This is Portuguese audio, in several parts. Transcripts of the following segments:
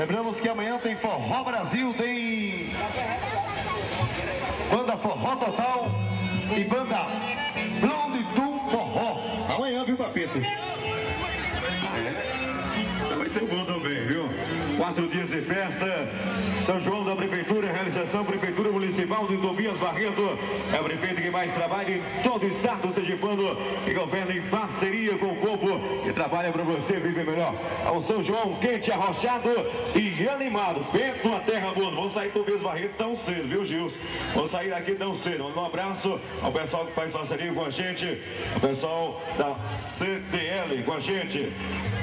Lembramos que amanhã tem Forró Brasil, tem banda Forró Total e banda Blonde do Forró. Amanhã, viu, Papito? Vai ser bom também, viu? 4 dias de festa. São João da Prefeitura, realização Prefeitura Municipal de Tobias Barreto. É o prefeito que mais trabalha em todo o estado sergipano e governa em parceria com o povo e trabalha para você viver melhor. Ao São João quente, arrochado e animado. Pensa numa terra boa. Vamos sair do Tobias Barreto tão cedo, viu, Gils? Vamos sair daqui tão cedo. Um abraço ao pessoal que faz parceria com a gente, o pessoal da CDL com a gente.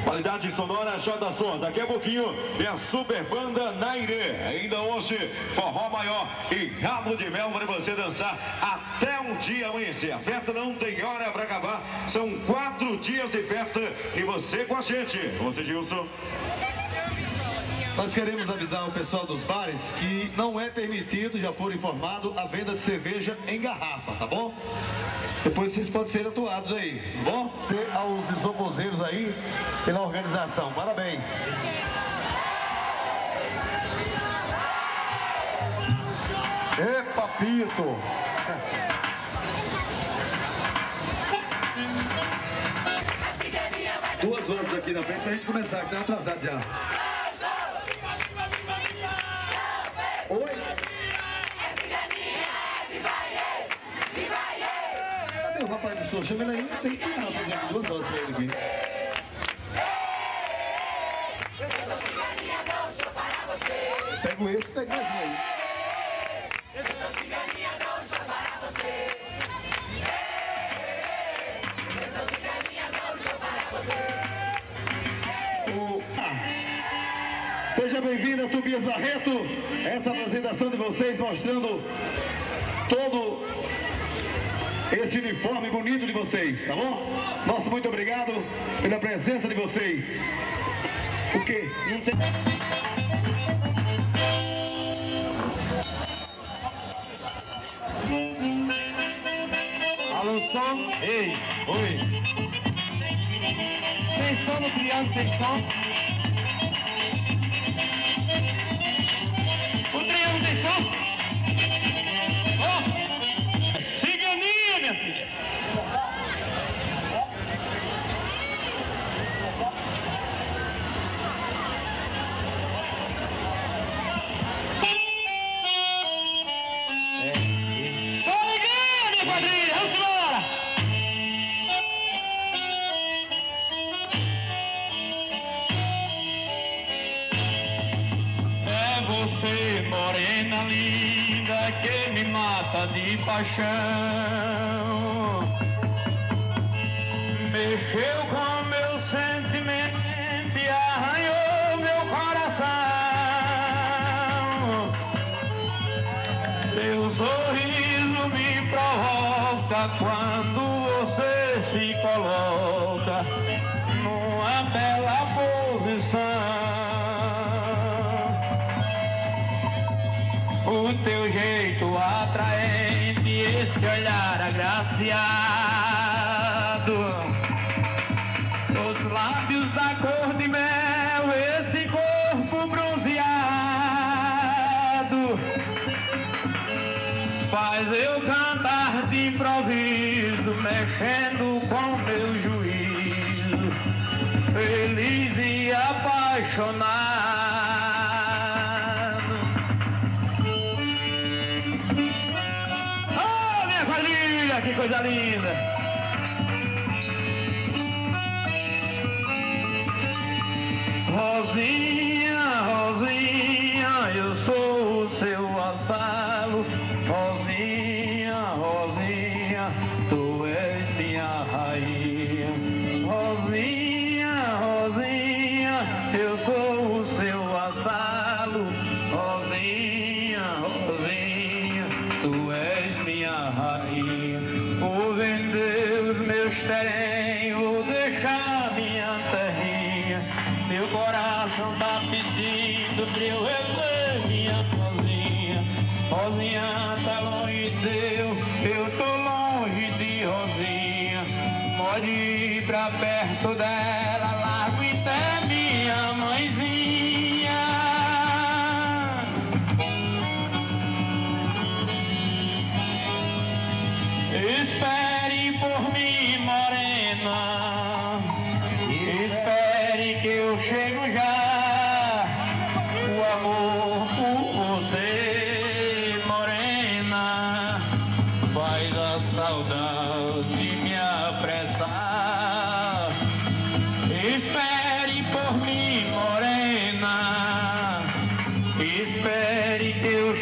Qualidade sonora J Som. Daqui a pouquinho tem a super banda Nairê. Ainda hoje, forró maior e rabo de mel para você dançar até um dia amanhecer. A festa não tem hora para acabar. São 4 dias de festa e você com a gente. Você, Gilson. Nós queremos avisar o pessoal dos bares que não é permitido, já foram informados, a venda de cerveja em garrafa, tá bom? Depois vocês podem ser atuados aí, tá bom? Ter aos isopozeiros aí pela organização. Parabéns! Ê, Papito! Duas horas aqui na frente pra gente começar, que tá atrasado já. Oi? Cadê o rapaz do som? Chama ele aí, não tem que ir não, tem 2 horas pra ele aqui. Pego esse, pego esse aí. Seja bem-vindo a Tobias Barreto. Essa apresentação de vocês mostrando todo esse uniforme bonito de vocês, tá bom? Nosso muito obrigado pela presença de vocês. Porque não tem... Alô, som? Ei, oi. Tem som no triângulo, tem som? O triângulo tem som? Ó, ciganinha, minha filha. Só liguinha, minha quadrilha, vamos embora. Você, morena linda, que me mata de paixão, mexeu com meu sentimento e arranhou meu coração. Seu sorriso me provoca quando você se coloca numa bela posição. O teu jeito atraente, esse olhar agraciado, os lábios da cor de mel, esse corpo bronzeado, faz eu cantar de improviso, mexendo com meu juízo, feliz e apaixonado. Que coisa linda! Rosinha, Rosinha, eu sou o seu vassalo. Rosinha, Rosinha, tu és minha rainha. Rosinha, Rosinha, eu sou o seu vassalo. Rosinha, Rosinha, tu és minha rainha. Vou vender os meus terrenos, vou deixar minha terrinha. Meu coração tá pedindo pra eu rever minha Rosinha. Rosinha tá longe de eu tô longe de Rosinha. Pode ir pra perto dela, largo em pé minha mãezinha.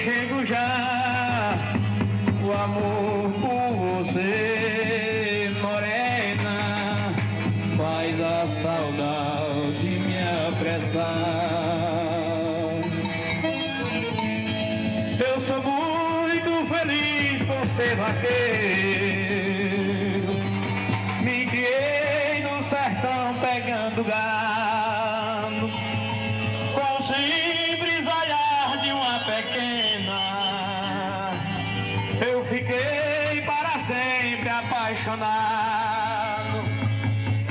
chego já, o amor por você, morena, faz a saudade me apressar. Eu sou muito feliz por ser vaqueiro, me criei no sertão pegando gado, com o simples olhar de uma pequena, eu fiquei para sempre apaixonado.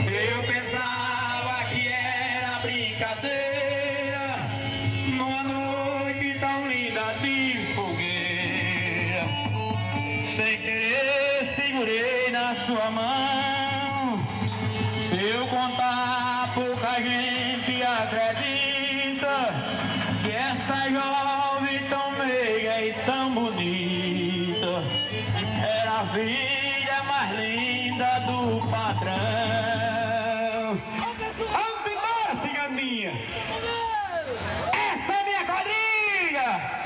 Eu pensava que era brincadeira, numa noite tão linda de fogueira, sem querer segurei na sua mão. Se eu contar, pouca gente acredita que essa jovem tão meiga e tão bonita era a filha mais linda do patrão. Vamos embora, ciganinha! Essa é minha quadrilha!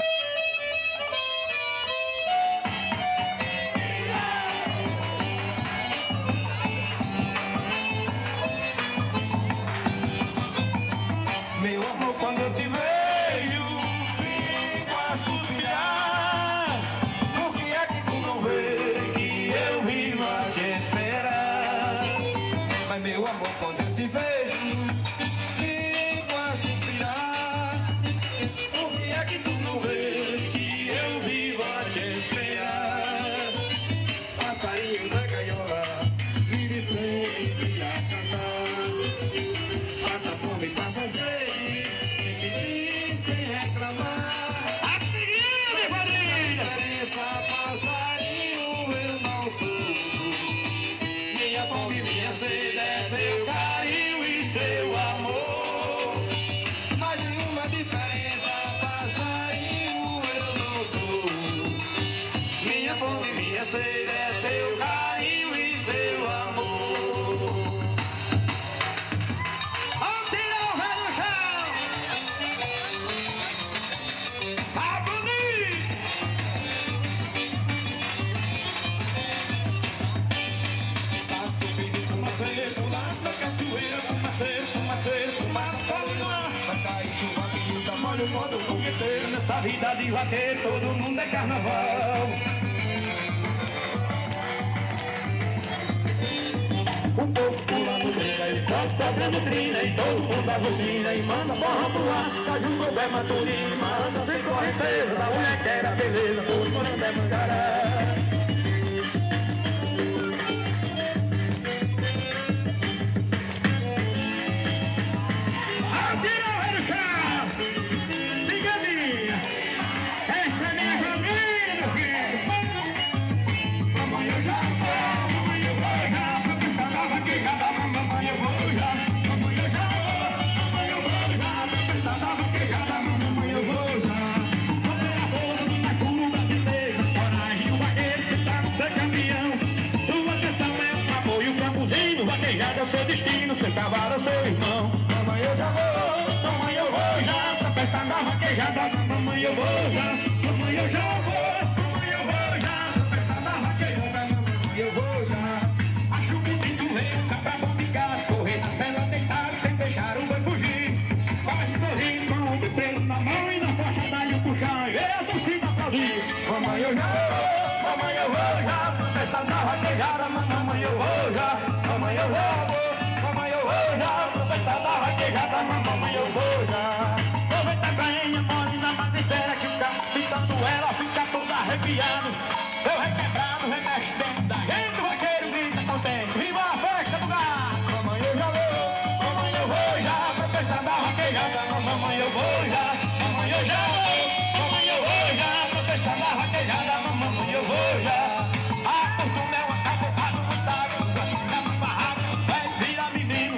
Meu amor, quando eu te vejo, fico a suspirar. Por que é que tu não vê que eu vivo a te esperar? Mas meu amor, quando eu te vejo, fico a suspirar. Por que é que tu não vê que eu vivo a te esperar? Passarinho da gaiola, vive sempre a cantar. Passa fome, passa sede, sem pedir, sem reclamar. A seguir, minha quadrilha! Passarinho, eu não sou. Minha fome, minha sede é seu carinho e seu amor. Mas nenhuma diferença, passarinho, eu não sou. Minha fome, minha sede é seu carinho e seu amor. Vamos tirar o velho no chão! Tá bonito! Tá subindo fumaceiro, pulando na cachoeira, fumaceiro, fumaceiro, fumaça, pode no ar. Vai cair chuva, pinta, molha o modo fogueteiro. Nessa vida de vaqueiro, todo mundo é carnaval. O povo pulando trina e toca tocando trina e todo mundo azulina e manda porra pro ar. Faz um governo turino, manda sem correnteza, da mulher que era beleza, todo mundo é mangará. Atira o rei do chão! Ciganinha! Essa é minha família, meu filho! Mamãe, eu já vou, mamãe, eu vou já, pra pensar na vaquejada, mamãe, eu vou já. Mamãe, eu já vou, mamãe, eu vou já, pra pensar na vaquejada, mamãe, eu vou já. Você é a força do Tacuno brasileiro, coragem, o vaqueiro que tá no seu caminhão. Sua atenção é o amor e o campozinho, vaquejada é o seu destino, seu cavalo é o seu irmão. Mamãe, eu já vou, mamãe, eu vou já, pra pensar na vaquejada, mamãe, eu vou já. Mamãe, eu já vou, mamãe, eu vou já, pra pensar na vaquejada, mamãe, eu vou já. Acho que do rei, cabra bom de gado, correr na cela deitado, sem deixar o boi fugir. Quase sorrindo com o preso na mão e na costa dá-lhe um puxão, e a torcida aplaudir. Mamãe, eu já vou, mamãe, eu vou já, pra pensar na vaquejada, mamãe, eu vou já. Mamãe, eu já vou, mamãe, eu vou já, pra pensar na vaquejada, mamãe, eu vou já. Aproveita a ganha, mole na matricera, que o carro pintando ela fica todo arrepiado. Eu requebrado, remexe dentro da gente, o vaqueiro grita contente, viva a festa do gado. Mamãe, eu já vou, mamãe, eu vou já, pra pensar na vaquejada, mamãe, eu vou já. Mamãe, eu já vou, mamãe, eu vou já, pra pensar na vaquejada, mamãe, eu vou já. A fortuna é uma cabeçada muito água, na barraca, vai virar menino.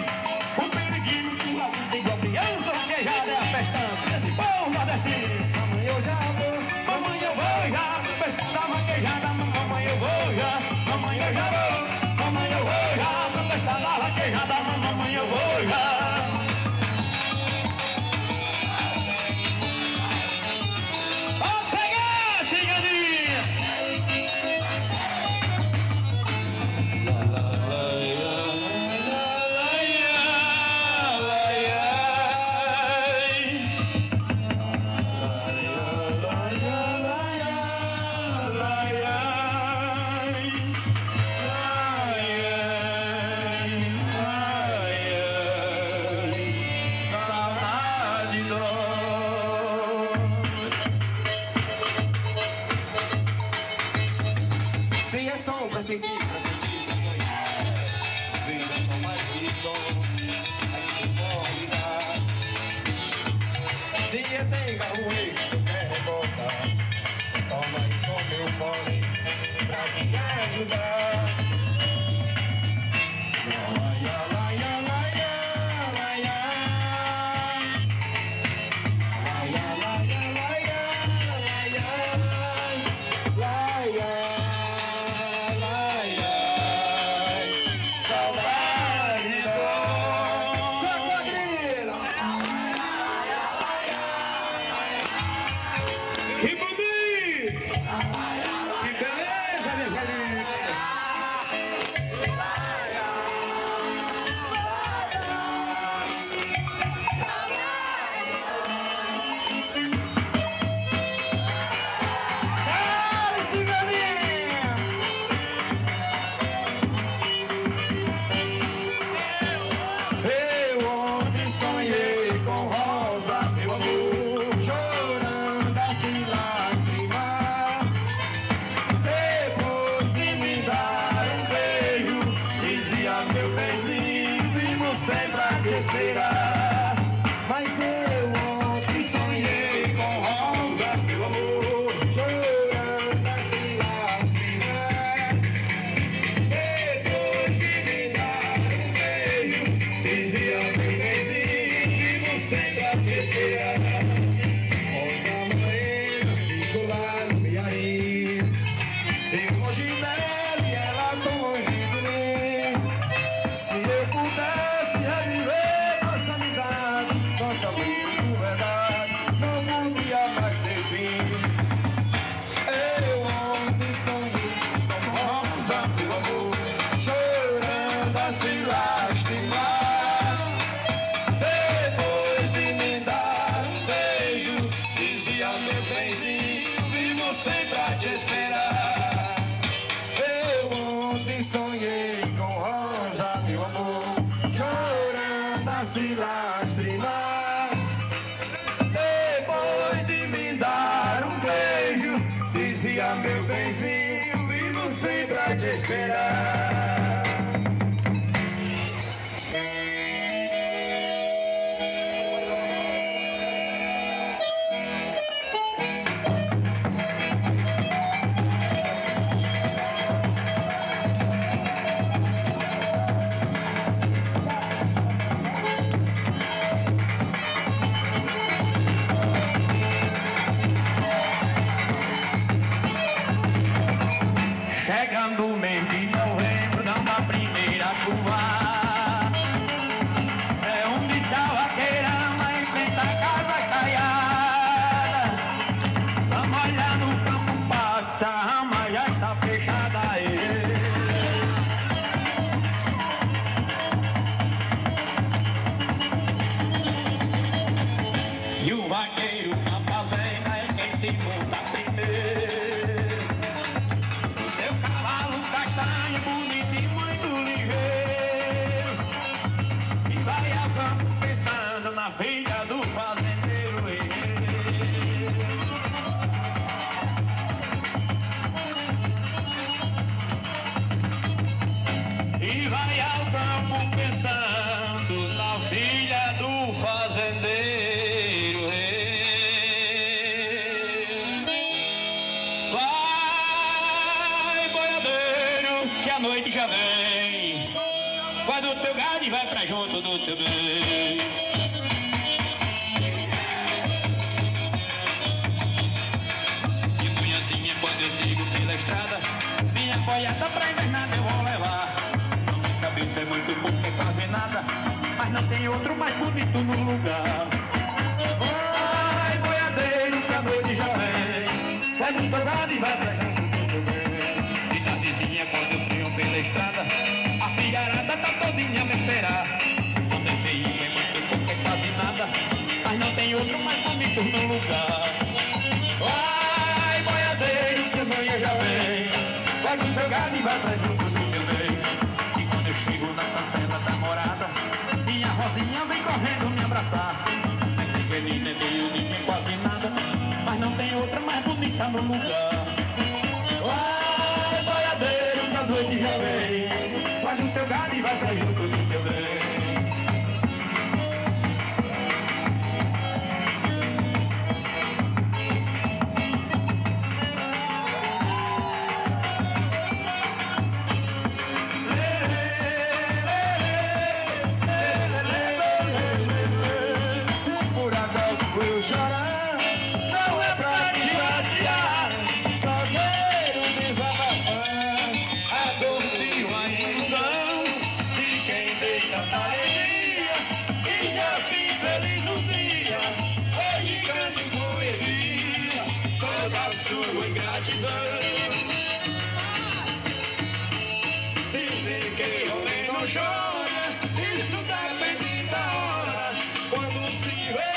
O periguinho, tua vida igual criança, vaquejada é a festança desse povo nordestino. Mamãe, eu já vou, mamãe, eu vou já, pra pensar na vaquejada, mamãe, eu vou já. Mamãe, eu já vou, mamãe, eu vou já, pra pensar na vaquejada, mamãe, eu vou já. Vamos pegar! chega o rei, quer revoltar. Toma aí com meu fone pra me ajudar. Laia, laia, laia, laia. Laia, laia, laia, laia. Laia, laia. Saudade do Sacadrilha. Que bonito! Que beleza, minha família! Dale, ciganinha! Eu ontem sonhei com rosa, meu amor, chorando assim lágrimas. Depois de me dar um beijo, dizia meu benzinho, vivo sempre a te esperar. Mas eu ontem sonhei com rosa, meu amor, chorando assim lágrimas. Depois de me dar um beijo, dizia meu benzinho, vivo sempre a te esperar. Rosa morena, fico lá no Piauí. Eu longe dela e ela tão longe de mim. Se eu pudesse reviver nossa amizade, nossa muito verdade, não podia mais ter fim. Eu ontem sonhei com rosa, meu amor, chorando assim lastimar. Depois de me dar um beijo, dizia meu benzinho, vivo sempre a te esperar. Eu ontem sonhei com rosa, meu amor, chorando assim lastimar. Depois de me dar um beijo, dizia meu benzinho, vivo sempre a te esperar. Chegando o mês de novembro, dando a primeira chuva. É um de Salvaqueirama, em frente à casa caiada. Vamos olhar no campo, passa, a rama já está fechada. E o vaqueiro na fazenda é quem se muda primeiro. O seu cavalo castanho, bonito e muito ligeiro. E vai ao campo pensando na filha do fazendeiro. E vai ao campo pensando na filha do fazendeiro. Vai, boiadeiro, que a noite já vem. Quando o teu gado vai pra junto do teu bem. E punhazinha, quando eu sigo pela estrada, minha boiada pra invernada eu vou levar. Minha cabeça é muito pouco, é quase nada, mas não tem outro mais bonito no lugar. Vai, boiadeiro, que a noite já vem. Pega o seu gado e vai pra junto do teu bem. De tardezinha, quando eu venho pela estrada, a filharada tá todinha a me esperar. Só tem feio, é muito pouco, é quase nada, mas não tem outro mais bonito no lugar. Vai, boiadeiro, que amanhã já vem. Pega o seu gado e vai pra junto do teu bem. E quando eu chego na cancela da morada, minha Rosinha vem correndo me abraçar. Menina é meio de mim, quase nada, mas não tem outra mais bonita no lugar. Vai, boiadeiro, que a noite já vem. Faz o teu gado e vai pra junto do teu bem. da sua ingratidão. Dizem que homem não chora, isso depende da hora. Quando se vê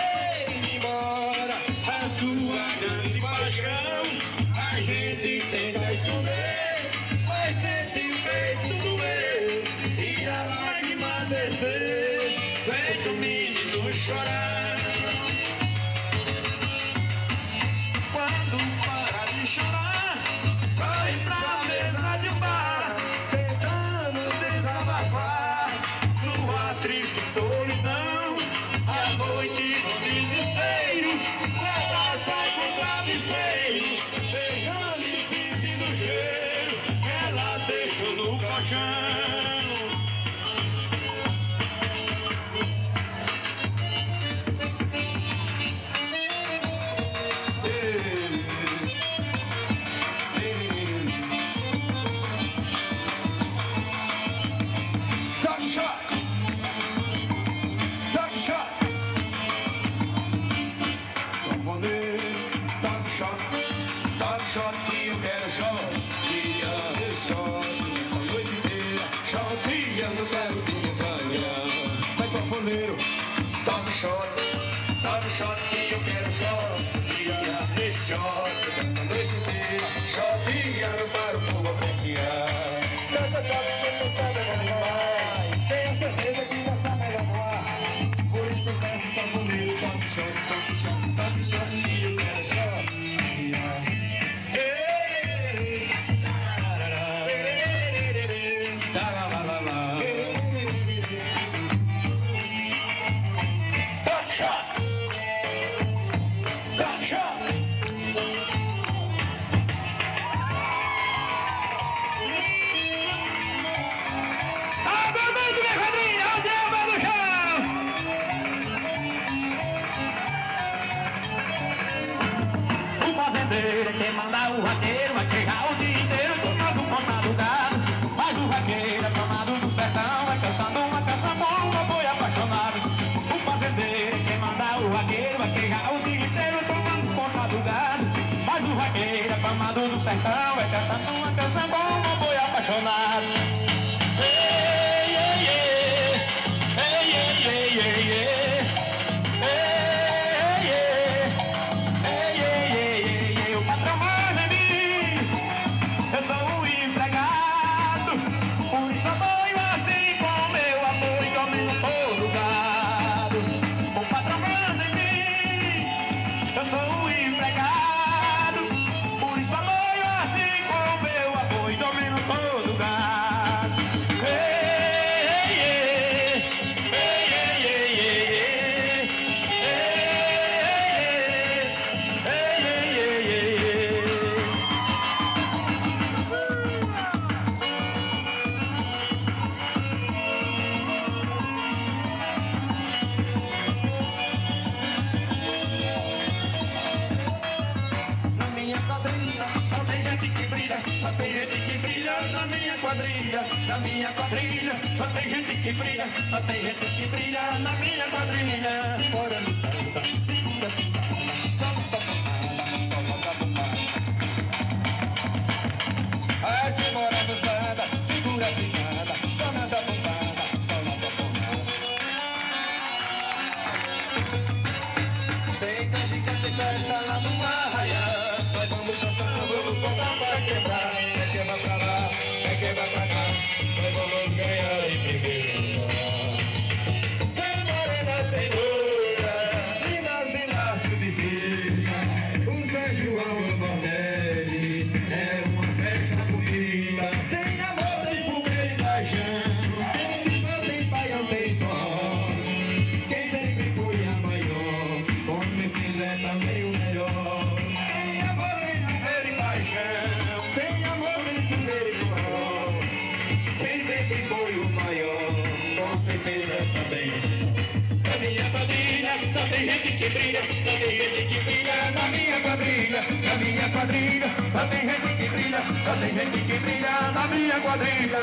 embora a sua grande paixão, a gente tenta esconder, mas sente o peito doer e a lágrima descer, feito um menino chorar. Quando para de chorar, corre pra mesa de um bar, tentando desabafar sua triste solidão. À noite no desespero, se abraça com o travesseiro, pegando e sentindo o cheiro, ela deixou no colchão. Dá-me shot que eu quero shot, queria ter shot dessa noite inteira. Shotinha, não paro por apreciar. Dessa shot que você sabe é demais, tenho certeza que dessa melhor no ar. Por isso eu peço sanfoneiro, dá-me shot que eu quero shot. Quem manda o vaqueiro vai pegar o dia inteiro tomando conta do gado. Mas o vaqueiro é tomado do sertão, vai cantando uma canção boa, um boi apaixonado. O fazendeiro é quem manda o vaqueiro vai pegar o dia inteiro tomando conta do gado. Mas o vaqueiro é tomado do sertão, vai cantando uma canção boa, um boi apaixonado. Ei, ei, ei, ei, ei, ei, ei, ei. Na minha quadrilha, só tem gente que brilha, só tem gente que brilha na minha quadrilha. Segura no samba, segura no samba, só no safonada. Ai, segura no samba, segura no samba, só na safonada, só na safonada. Tem canjica, tem festa lá no arraial, nós vamos dançando, vamos botar pra quebrar. Quer quebrar pra lá, quer quebrar pra cá. Vamos ganhar em primeiro lugar. Tem morena, tem loura, lindas de laço de fita. O São João do Nordeste é uma festa bonita. Tem amor, tem fogueira e paixão. Tem língua, tem paião, tem forró. Quem sempre foi a maior, com certeza é também o melhor. Tem amor, tem fogueira e paixão. Tem amor, tem fogueira e forró. Quem sempre foi o maior, com certeza também. Na minha quadrilha, só tem gente que brilha, só tem gente que brilha. Na minha quadrilha, só tem gente que brilha, só tem gente que brilha. Na minha quadrilha.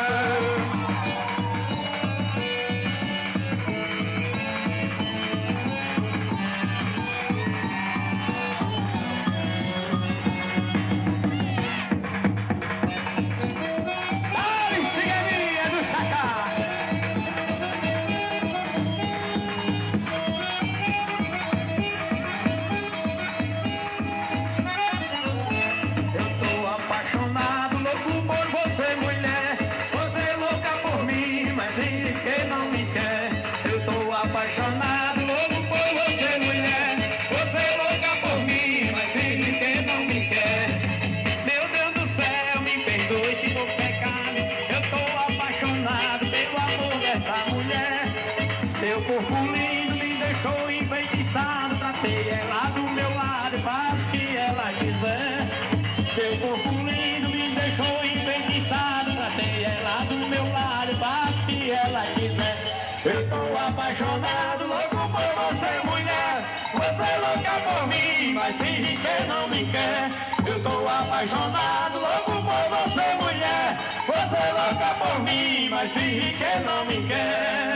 Seu corpo lindo me deixou enfeitiçado. Tratei ela do meu lado, faço o que ela quiser. Eu tô apaixonado, louco por você, mulher. Você louca por mim, mas finge que não me quer. Eu tô apaixonado, louco por você, mulher. Você louca por mim, mas finge que não me quer.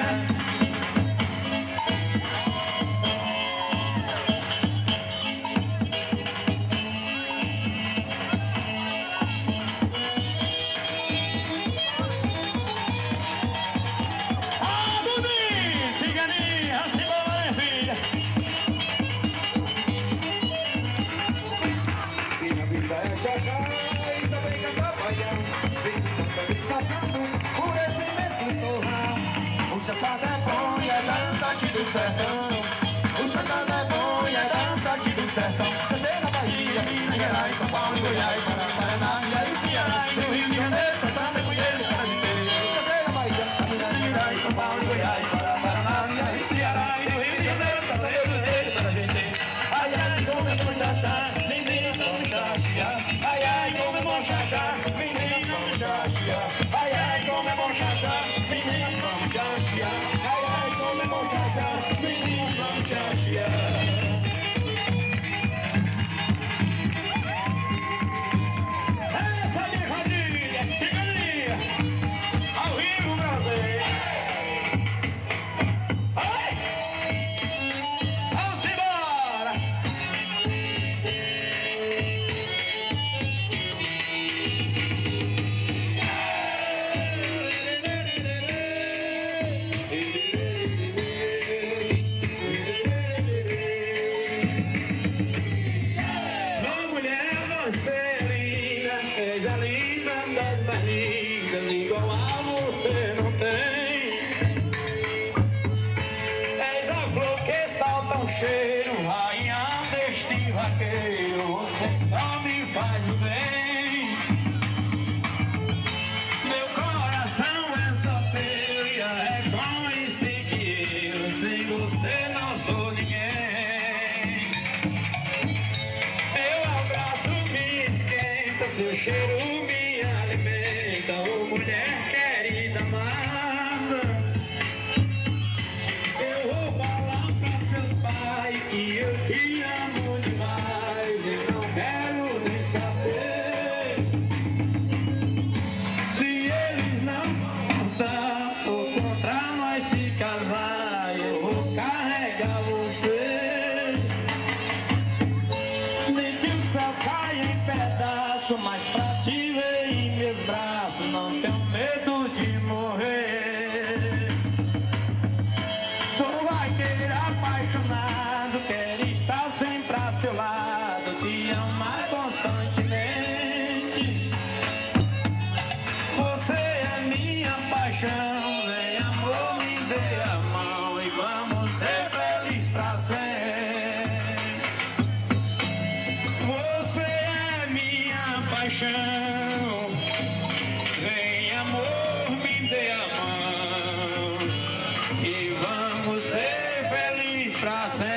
O chachado é bom e é dança aqui do sertão. O chachado é bom e é dança aqui do sertão. Chachei na Bahia, Minas Gerais, São Paulo, Goiás, Paraná, e aí Ceará, e no Rio de Janeiro, chachado é conheço para viver. Chachei na Bahia, Minas Gerais, São Paulo, Goiás, Paraná, e aí Ceará, e no Rio de Janeiro, chachado é conheço para viver. Ai, ai, como é bom chachá, menina, como chachá. Ai, ai, como é bom chachá, menina, como chachá. Ai, ai, como é bom chachá, menina, como chachá. Ai, ai, como é bom chachá, menina, como chachá. Essa minha família, Ciganinha, ao vivo, meu Deus. Ai! Vamos embora! Minha mulher, você é linda, és a linda das mais lindas, igual a você não tem. És a flor que solta um cheiro, rainha deste vaqueiro, você só me faz o bem. Meu coração é solteiro e reconheci que eu sem você não sou ninguém. Meu abraço me esquenta, seu cheiro me alimenta, ô mulher querida amada. Eu vou falar pra seus pais que eu te amo demais e não quero nem saber. Se eles não gostar ou contra nós se casar, eu vou carregar você. Nem que o céu caia em pedaço, mas pra te ver em meus braços não tenho medo de morrer. Sou vaqueiro apaixonado, quero estar sempre a seu lado, te amar constantemente. Você é minha paixão, vem amor, me dê a mão e vamos ser felizes pra sempre. Você é minha paixão, vem amor, me dê a mão e vamos ser felizes pra sempre.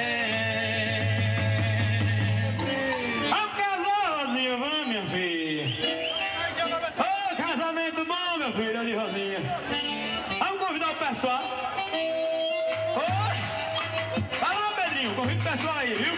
Vamos casar, Rosinha, vamos, minha filha. Ô, casamento bom, meu filho, de Rosinha. Vamos convidar o pessoal. Oi! Vai lá, Pedrinho, convida o pessoal aí, viu?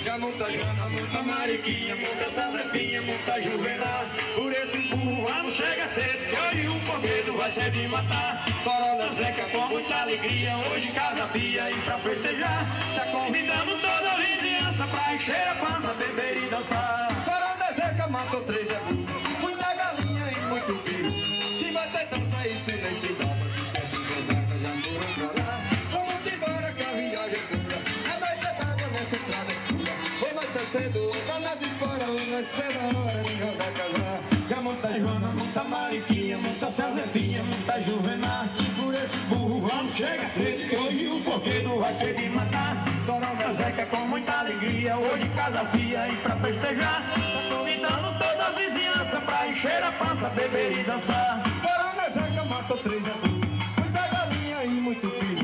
Já muita Jana, muita Mariquinha, muita Sazefinha, muita Juvenal. Por esses burros não chega cedo, que hoje o fogueiro vai ser de matar. Corona Zeca com muita alegria, hoje casa pia e pra festejar. Tá convidando toda a vizinhança pra encher a pança, beber e dançar. Corona Zeca matou 3 é burro, muita galinha e muito pio. Se vai ter dança isso nem se dá, porque sempre Zeca já foram pra lá. Vamos embora que a viagem é dura, a noite é d'água nessa estrada escura. Vamos ser cedo, tá nas esporas, não espera a hora de casar, casar. Já muita Joana, muita Mariquinha, muita Cezefinha, muita Juvenal. Por esses burros vamos chegar cedo, que hoje o fogueiro vai ser de matar. Corona Zeca com muita alegria, hoje casa fia e pra festejar. Tá convidando toda a vizinhança pra encher a pança, beber e dançar. Corona Zeca matou 3 adultos, muita galinha e muito pio.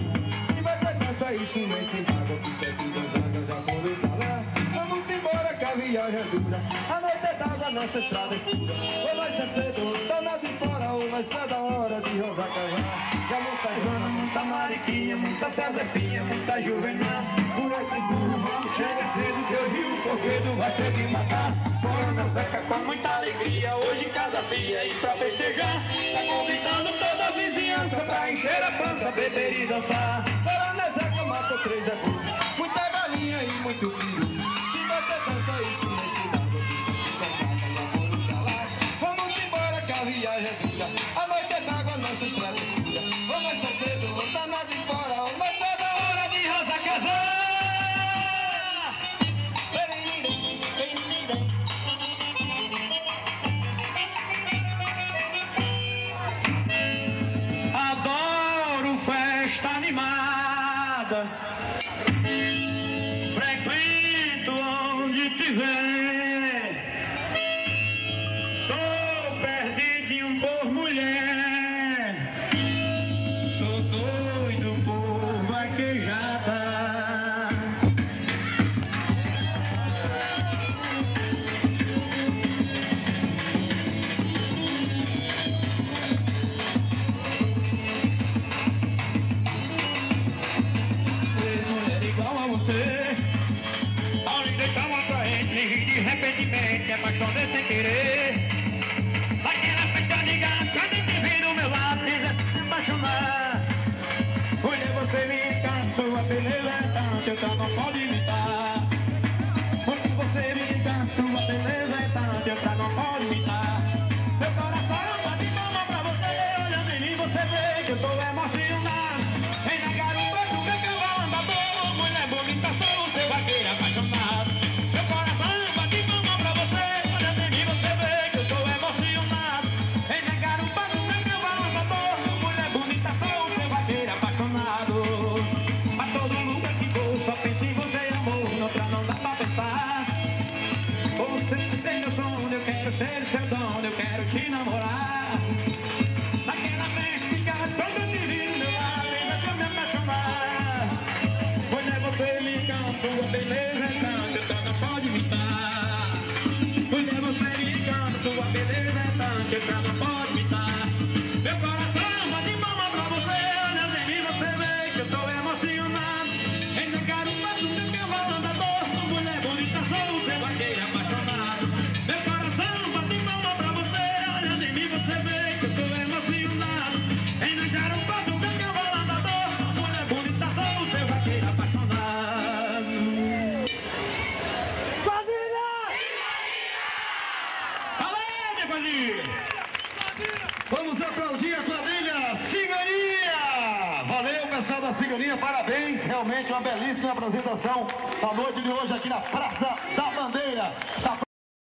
Se vai ter dança isso nem se paga, que 7 dançadas já foram pra lá. viagem é dura, a noite é d'água, nossa estrada escura. Ou nós é cedo, tá nas esporas, ou nós tá da hora de Rosa Cavar. Já muita Joana, muita Mariquinha, muita Cezepinha, muita Juvenal. Por esse burro vamos, chega cedo que hoje o coqueiro vai ser de matar. Corona seca com muita alegria, hoje em casa pia e pra festejar. Tá convidando toda a vizinhança pra encher a pança, beber e dançar. Corona seca matou 3 é burro, muita galinha e muito peru. Se bater dança isso nesse lado, que sempre cansada já foram pra lá. Vamos embora que a viagem é dura, a noite é d'água, nossa estrada escura. Vamos ser cedo, tá nas esporas, mas tá da hora de Rosa casar. Adoro festa animada, frequento onde tiver. Sou perdidinho por mulher, sou doido por vaquejada. De repente, apaixonei sem querer. Naquela festa de gato, quando te vi do meu lado, quisesse se apaixonar. Olha, você me encanta, sua beleza é tanta, eu já não pode imitar. Olha, você me encanta, sua beleza é tanta, eu já não pode imitar. Meu coração bate palma pra você, olhando em mim você vê que eu tô emocionado. Vem na garupa do meu cavalo andador, mulher bonita, sou o seu vaqueiro apaixonado. Meu coração ser seu dono, eu quero te namorar. Naquela festa, quando eu te vi no meu lado, eu me apaixonar. Pois é, você me encanta, sua beleza é tanta, eu já não pode imitar. Pois é, você me encanta, sua beleza é tanta, eu já não pode imitar. Meu coração bate palma pra você, olhando em mim você vê que eu tô emocionado. Em meu caro passo, meu cavalo andador, mulher bonita, sou o seu vaqueiro apaixonado. Meu coração bate palma pra você, olhando em mim você vê que eu tô emocionado. Em meu caro passo, meu cavalo andador, mulher bonita, sou o seu vaqueiro apaixonado. Quadrilha! Valeu, minha quadrilha! Vamos aplaudir a quadrilha Ciganinha! Valeu, pessoal da Ciganinha, parabéns! Realmente uma belíssima apresentação da noite de hoje aqui na Praça da Bandeira.